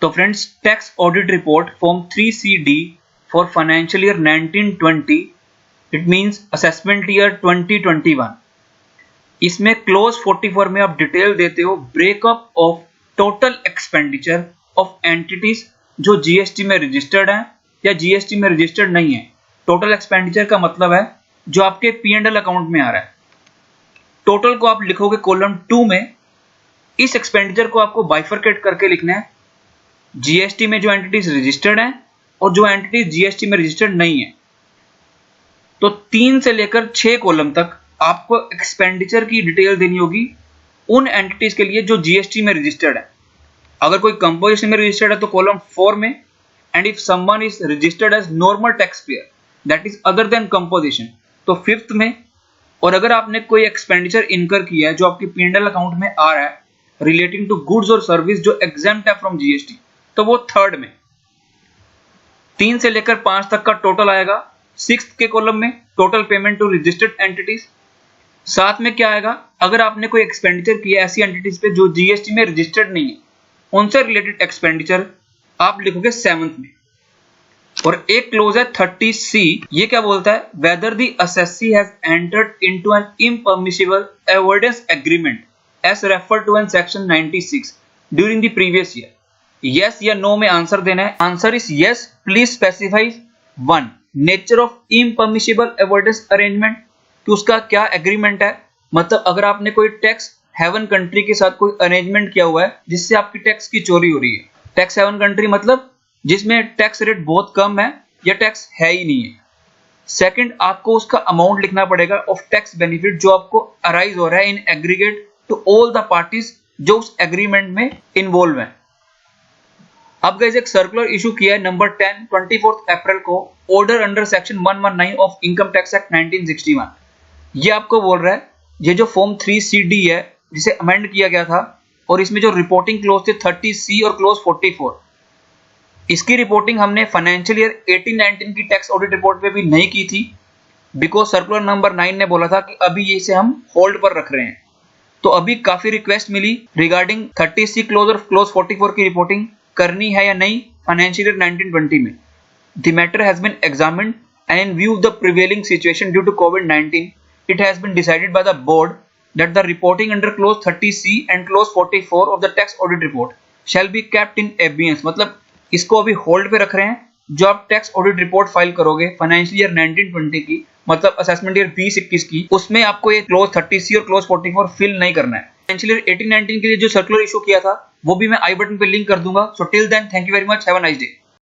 तो friends, tax audit report form 3CD for financial year 1920, it means assessment year 2021। इसमें close 44 में आप detail देते हो breakup of total expenditure of entities जो जीएसटी में रजिस्टर्ड हैं या जीएसटी में रजिस्टर्ड नहीं है। टोटल एक्सपेंडिचर का मतलब है जो आपके P&L अकाउंट में आ रहा है। टोटल को आप लिखोगे कॉलम 2 में। इस एक्सपेंडिचर को आपको बाइफरकेट करके लिखना है, जीएसटी में जो एंटिटीज रजिस्टर्ड हैं और जो एंटिटीज जीएसटी में रजिस्टर्ड नहीं है। तो 3 से लेकर 6 कॉलम तक आपको एक्सपेंडिचर की डिटेल देनी होगी उन एंटिटीज के लिए जो जीएसटी में रजिस्टर्ड है। अगर कोई कंपोजिशन में रजिस्टर्ड है तो कॉलम 4 में, and if someone is registered as normal tax payer that is other than composition तो 5th में। और अगर आपने कोई एक्सपेंडिचर इनकर किया है जो आपके P&L अकाउंट में आ रहा है रिलेटिंग टू गुड्स और सर्विस जो एग्जेम्प्ट है फ्रॉम जीएसटी तो वो 3rd में। 3 से लेकर 5 तक का टोटल आएगा 6th के कॉलम में, total payment to registered entities. 7 में क्या आएगा, अगर आपने कोई एक्सपेंडिचर किया ऐसी एंटिटीज पे जो जीएसटी में रजिस्टर्ड नहीं है उनसे रिलेटेड एक्सपेंडिचर आप लिखोगे 7th में। और एक क्लोज है 30C, ये क्या बोलता है, whether the assessee has entered into an impermissible avoidance agreement as referred to in section 96 during the previous year. Yes या नो में आंसर देना है। Answer is yes. Please specify 1 nature of impermissible avoidance arrangement, कि उसका क्या agreement है। मतलब अगर आपने कोई टैक्स हेवन कंट्री के साथ कोई अरेंजमेंट किया हुआ है जिससे आपकी टैक्स की चोरी हो रही है। टैक्स हेवन कंट्री मतलब जिसमें टैक्स रेट बहुत कम है या टैक्स है ही नहीं है। सेकंड, आपको उसका अमाउंट लिखना पड़ेगा ऑफ टैक्स बेनिफिट जो आपको अराइज हो रहा है in aggregate to all the parties जो उस एग्रीमेंट में इन्वॉल्व हैं। अब गाइस एक सर्कुलर इशू किया है नंबर 10 24 अप्रैल को, order under section 119 of income tax act 1961। ये आपको बोल रहा है ये जो फॉर्म 3CD है जिसे अमेंड किया गया था और इसमें जो रिपोर्टिंग क्लोज थे 30C और क्लोज 44, इसकी रिपोर्टिंग हमने फाइनेंशियल ईयर 18-19 की टैक्स ऑडिट रिपोर्ट पे भी नहीं की थी बिकॉज सर्कुलर नंबर 9 ने बोला था कि अभी इसे हम होल्ड पर रख रहे हैं। तो अभी काफी रिक्वेस्ट मिली रिगार्डिंग 30C क्लोज और क्लोज 44 की रिपोर्टिंग करनी है या नहीं फाइनेंशियल ईयर 1920 में। The matter has been examined and in view of the prevailing situation due to COVID-19 it has been decided by the board that the reporting under clause 30C and clause 44 of the tax audit report shall be kept in abeyance। मतलब इसको अभी hold पे रख रहे हैं। जो आप tax audit report file करोगे फाइनेंशियल ईयर 1920 की, मतलब असेसमेंट ईयर 2021 की, उसमें आपको ये क्लोज 30C और क्लोज 44 फिल नहीं करना है। फाइनेंशियल ईयर 18-19 के लिए जो सर्कुलर इशू किया था वो भी मैं आई बटन पे लिंक कर दूंगा। So till then, thank you very much, have a nice day.